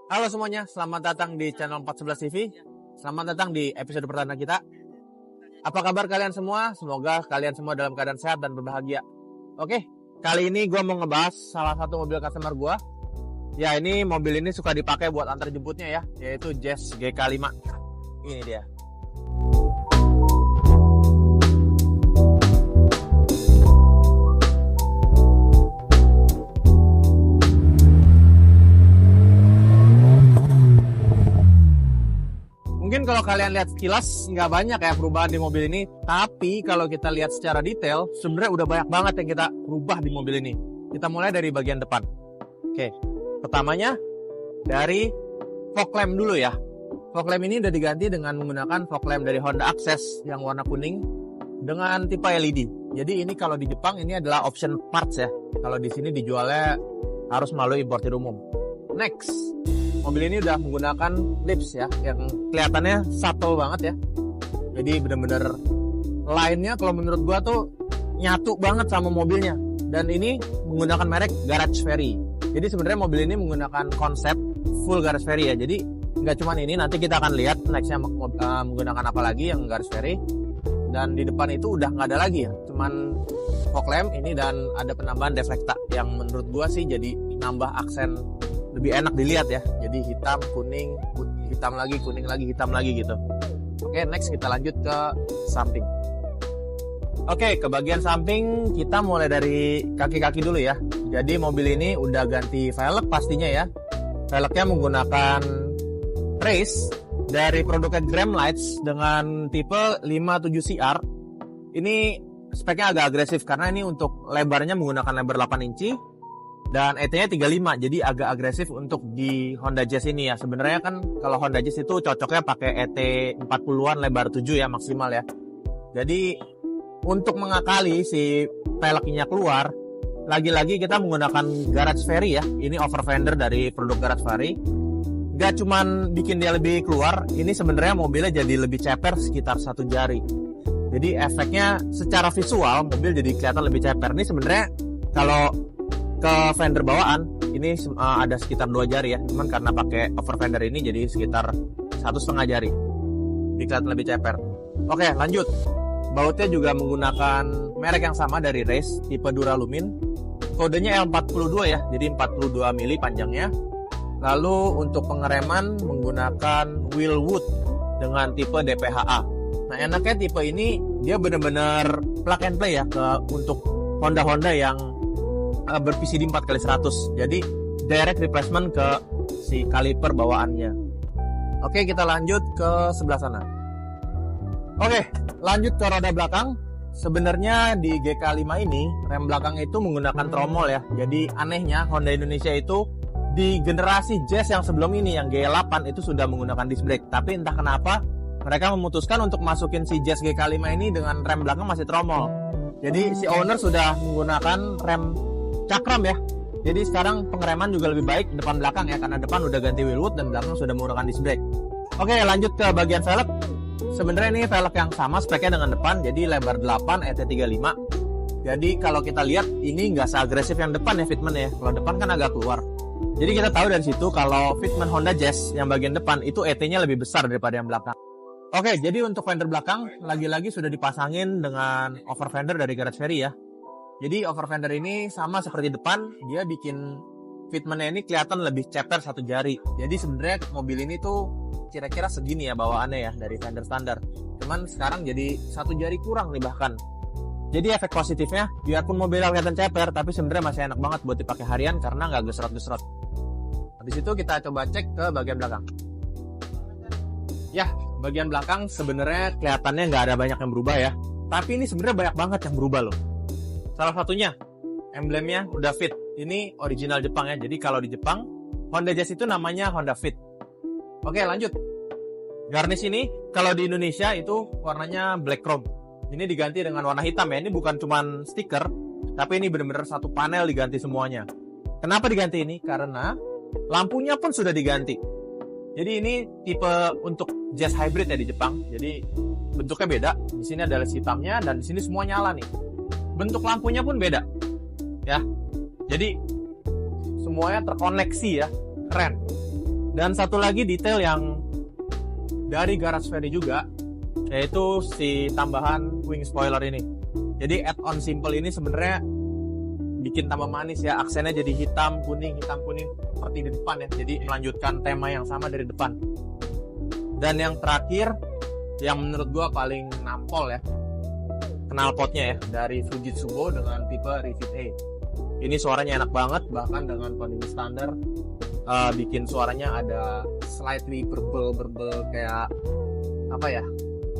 Halo semuanya, selamat datang di channel 411 TV. Selamat datang di episode pertama kita. Apa kabar kalian semua? Semoga kalian semua dalam keadaan sehat dan berbahagia. Oke, kali ini gue mau ngebahas salah satu mobil customer gue. Ya, ini mobil ini suka dipakai buat antar jemputnya ya, yaitu Jazz GK5. Ini dia. Mungkin kalau kalian lihat sekilas nggak banyak ya perubahan di mobil ini, tapi kalau kita lihat secara detail sebenarnya udah banyak banget yang kita rubah di mobil ini. Kita mulai dari bagian depan. Oke, pertamanya dari fog lamp dulu ya. Fog lamp ini udah diganti dengan menggunakan fog lamp dari Honda Access yang warna kuning dengan tipe LED. Jadi ini kalau di Jepang ini adalah option parts ya. Kalau di sini dijualnya harus melalui importir umum. Next, mobil ini udah menggunakan lips ya, yang kelihatannya subtle banget ya. Jadi bener-bener line-nya kalau menurut gua tuh nyatu banget sama mobilnya. Dan ini menggunakan merek Garage Ferry. Jadi sebenarnya mobil ini menggunakan konsep full Garage Ferry ya. Jadi nggak cuma ini, nanti kita akan lihat nextnya menggunakan apa lagi yang Garage Ferry. Dan di depan itu udah nggak ada lagi ya, cuman fog lamp ini dan ada penambahan deflecta yang menurut gua sih jadi nambah aksen lebih enak dilihat ya. Jadi hitam, kuning, hitam lagi, kuning lagi, hitam lagi gitu. Oke, next kita lanjut ke samping. Oke, ke bagian samping kita mulai dari kaki-kaki dulu ya. Jadi mobil ini udah ganti velg pastinya ya. Velgnya menggunakan race dari produknya Gremlights dengan tipe 57CR. Ini speknya agak agresif karena ini untuk lebarnya menggunakan lebar 8 inci. Dan ET-nya 35, jadi agak agresif untuk di Honda Jazz ini ya. Sebenarnya kan kalau Honda Jazz itu cocoknya pakai ET 40-an lebar 7 ya maksimal ya. Jadi untuk mengakali si velgnya keluar, lagi-lagi kita menggunakan Garage Ferry ya. Ini over fender dari produk Garage Ferry. Gak cuman bikin dia lebih keluar, ini sebenarnya mobilnya jadi lebih ceper sekitar 1 jari. Jadi efeknya secara visual mobil jadi kelihatan lebih ceper. Ini sebenarnya kalau ke fender bawaan ini ada sekitar 2 jari ya, cuman karena pakai over fender ini jadi sekitar 1,5 jari, dikelihat lebih ceper. Oke, lanjut. Bautnya juga menggunakan merek yang sama dari Race, tipe Duralumin. Kodenya L42 ya, jadi 42 mili panjangnya. Lalu untuk pengereman menggunakan wheel wood dengan tipe DPHA. Nah, enaknya tipe ini dia benar-benar plug and play ya untuk Honda yang berPCD 4x100. Jadi direct replacement ke si kaliper bawaannya. Oke, kita lanjut ke sebelah sana. Oke, lanjut ke roda belakang. Sebenarnya di GK5 ini rem belakang itu menggunakan tromol ya. Jadi anehnya Honda Indonesia itu di generasi Jazz yang sebelum ini yang G8 itu sudah menggunakan disc brake. Tapi entah kenapa mereka memutuskan untuk masukin si Jazz GK5 ini dengan rem belakang masih tromol. Jadi si owner sudah menggunakan rem cakram ya. Jadi sekarang pengereman juga lebih baik depan belakang ya, karena depan udah ganti wheel wood dan belakang sudah menggunakan disc brake. Oke, lanjut ke bagian velg. Sebenarnya ini velg yang sama speknya dengan depan, jadi lebar 8 ET35. Jadi kalau kita lihat ini nggak seagresif yang depan ya fitment ya. Kalau depan kan agak keluar. Jadi kita tahu dari situ kalau fitment Honda Jazz yang bagian depan itu ET-nya lebih besar daripada yang belakang. Oke, jadi untuk fender belakang lagi-lagi sudah dipasangin dengan over fender dari Garage Ferry ya. Jadi over fender ini sama seperti depan, dia bikin fitmentnya ini kelihatan lebih ceper 1 jari. Jadi sebenarnya mobil ini tuh kira-kira segini ya bawaannya ya dari fender standar. Cuman sekarang jadi 1 jari kurang nih bahkan. Jadi efek positifnya, biarpun mobilnya kelihatan ceper, tapi sebenarnya masih enak banget buat dipakai harian karena nggak gesrot-gesrot. Habis itu kita coba cek ke bagian belakang. Ya, bagian belakang sebenarnya kelihatannya nggak ada banyak yang berubah ya. Tapi ini sebenarnya banyak banget yang berubah loh. Salah satunya, emblemnya udah Fit. Ini original Jepang ya. Jadi kalau di Jepang, Honda Jazz itu namanya Honda Fit. Oke, lanjut. Garnish ini, kalau di Indonesia itu warnanya black chrome. Ini diganti dengan warna hitam ya. Ini bukan cuman stiker, tapi ini benar-benar satu panel diganti semuanya. Kenapa diganti ini? Karena lampunya pun sudah diganti. Jadi ini tipe untuk Jazz Hybrid ya di Jepang. Jadi bentuknya beda. Di sini ada led hitamnya dan di sini semua nyala nih. Bentuk lampunya pun beda. Ya. Jadi semuanya terkoneksi ya. Keren. Dan satu lagi detail yang dari Garage Ferry juga, yaitu si tambahan wing spoiler ini. Jadi add-on simple ini sebenarnya bikin tambah manis ya, aksennya jadi hitam kuning seperti di depan ya. Jadi melanjutkan tema yang sama dari depan. Dan yang terakhir, yang menurut gua paling nampol ya, knalpotnya ya, dari Fujitsu Go dengan tipe Refit A. Ini suaranya enak banget, bahkan dengan kondisi standar bikin suaranya ada slightly berbel kayak apa ya.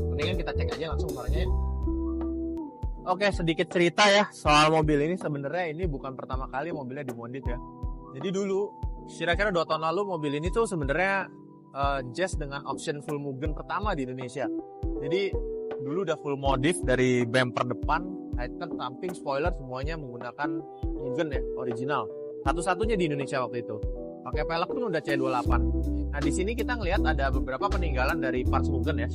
Mendingan kita cek aja langsung suaranya ya. Oke, sedikit cerita ya soal mobil ini. Sebenarnya ini bukan pertama kali mobilnya dimodif ya. Jadi dulu, kira-kira 2 tahun lalu mobil ini tuh sebenarnya Jazz dengan option full Mugen pertama di Indonesia. Jadi dulu udah full modif dari bumper depan, headlamp, samping, spoiler semuanya menggunakan Mugen ya, original. Satu-satunya di Indonesia waktu itu. Pakai pelek pun udah C28. Nah di sini kita ngelihat ada beberapa peninggalan dari parts Mugen ya.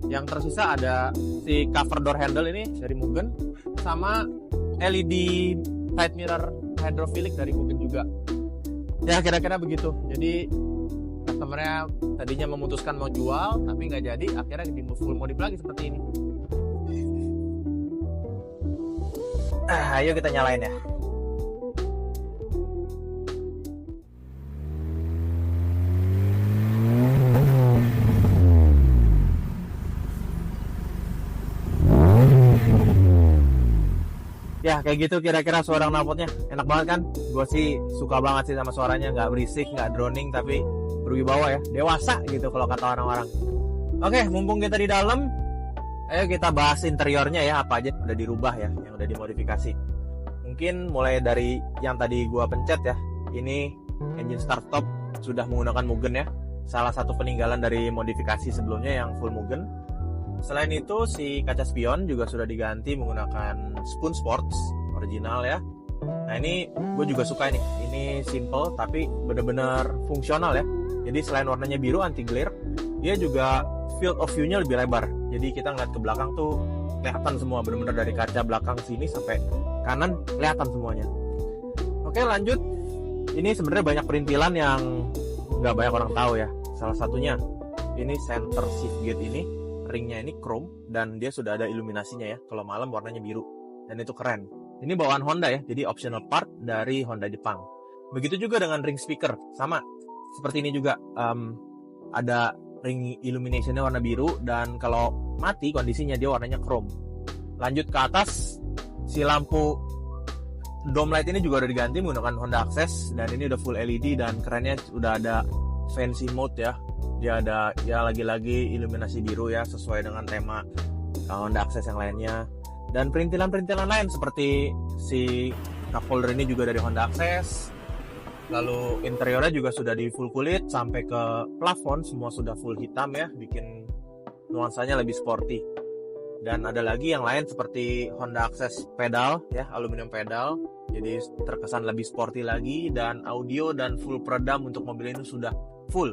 Yang tersisa ada si cover door handle ini dari Mugen, sama LED side mirror hydrophilic dari Mugen juga. Ya kira-kira begitu. Jadi customer-nya tadinya memutuskan mau jual tapi nggak jadi, akhirnya di full modif lagi seperti ini. Ayo kita nyalain ya. Ya kayak gitu kira-kira suara knalpotnya. Enak banget kan? Gue sih suka banget sih sama suaranya, nggak berisik, nggak droning, tapi berwibawa ya, dewasa gitu kalau kata orang-orang. Oke, mumpung kita di dalam, ayo kita bahas interiornya ya, apa aja udah dirubah ya, yang udah dimodifikasi. Mungkin mulai dari yang tadi gua pencet ya, ini engine start stop sudah menggunakan Mugen ya, salah satu peninggalan dari modifikasi sebelumnya yang full Mugen. Selain itu si kaca spion juga sudah diganti menggunakan Spoon Sports original ya. Nah ini gue juga suka ini simple tapi bener-bener fungsional ya. Jadi selain warnanya biru anti glare, dia juga field of view-nya lebih lebar. Jadi kita ngeliat ke belakang tuh kelihatan semua, bener-bener dari kaca belakang sini sampai kanan kelihatan semuanya. Oke lanjut, ini sebenarnya banyak perintilan yang nggak banyak orang tahu ya. Salah satunya ini center shift gate ini, ringnya ini chrome dan dia sudah ada iluminasinya ya. Kalau malam warnanya biru dan itu keren. Ini bawaan Honda ya, jadi optional part dari Honda Jepang. Begitu juga dengan ring speaker, sama seperti ini juga, ada ring illuminationnya warna biru dan kalau mati kondisinya dia warnanya chrome. Lanjut ke atas, si lampu dome light ini juga udah diganti menggunakan Honda Access dan ini udah full LED dan kerennya udah ada fancy mode ya. Dia ada ya lagi-lagi iluminasi biru ya sesuai dengan tema Honda Access yang lainnya. Dan perintilan-perintilan lain seperti si cup holder ini juga dari Honda Access. Lalu interiornya juga sudah di full kulit sampai ke plafon semua sudah full hitam ya, bikin nuansanya lebih sporty. Dan ada lagi yang lain seperti Honda Access pedal ya, aluminium pedal. Jadi terkesan lebih sporty lagi dan audio dan full peredam untuk mobil ini sudah full.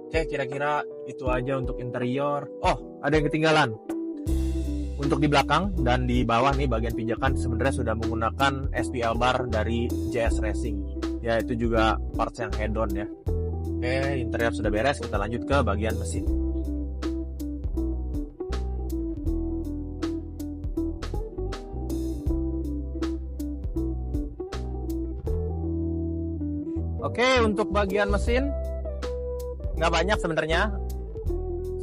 Oke, kira-kira itu aja untuk interior. Oh, ada yang ketinggalan. Untuk di belakang dan di bawah nih bagian pijakan sebenarnya sudah menggunakan SPL bar dari JS Racing. Ya itu juga parts yang head-on ya. Oke, interior sudah beres, kita lanjut ke bagian mesin. Oke, untuk bagian mesin nggak banyak sebenarnya.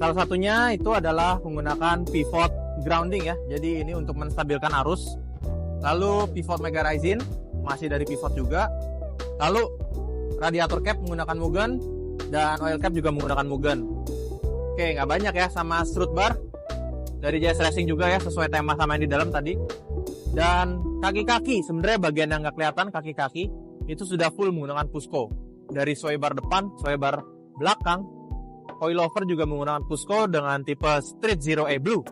Salah satunya itu adalah menggunakan pivot grounding ya. Jadi ini untuk menstabilkan arus. Lalu pivot mega rising masih dari pivot juga. Lalu radiator cap menggunakan Mugen dan oil cap juga menggunakan Mugen. Oke, nggak banyak ya, sama strut bar dari JS Racing juga ya, sesuai tema sama yang di dalam tadi. Dan kaki-kaki sebenarnya bagian yang nggak kelihatan, kaki-kaki itu sudah full menggunakan Pusco. Dari sway bar depan, sway bar belakang, coilover juga menggunakan Pusco dengan tipe Street Zero A Blue.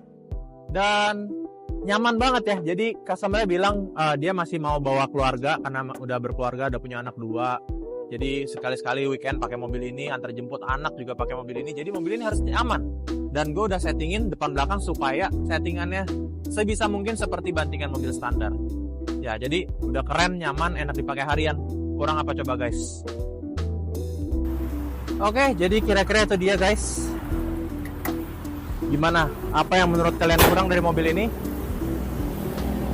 Dan nyaman banget ya. Jadi customer bilang dia masih mau bawa keluarga karena udah berkeluarga, udah punya anak 2. Jadi sekali-sekali weekend pakai mobil ini, antar jemput anak juga pakai mobil ini. Jadi mobil ini harus nyaman. Dan gue udah settingin depan belakang supaya settingannya sebisa mungkin seperti bantingan mobil standar. Ya, jadi udah keren, nyaman, enak dipakai harian. Kurang apa coba guys? Oke, jadi kira-kira itu dia guys. Gimana? Apa yang menurut kalian kurang dari mobil ini?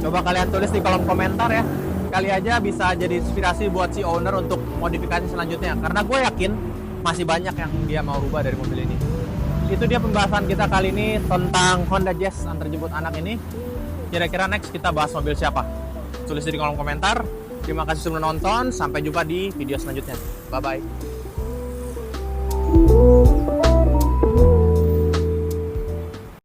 Coba kalian tulis di kolom komentar ya. Kali aja bisa jadi inspirasi buat si owner untuk modifikasi selanjutnya. Karena gue yakin masih banyak yang dia mau rubah dari mobil ini. Itu dia pembahasan kita kali ini tentang Honda Jazz antar jemput anak ini. Kira-kira next kita bahas mobil siapa? Tulis di kolom komentar. Terima kasih sudah menonton. Sampai jumpa di video selanjutnya. Bye-bye.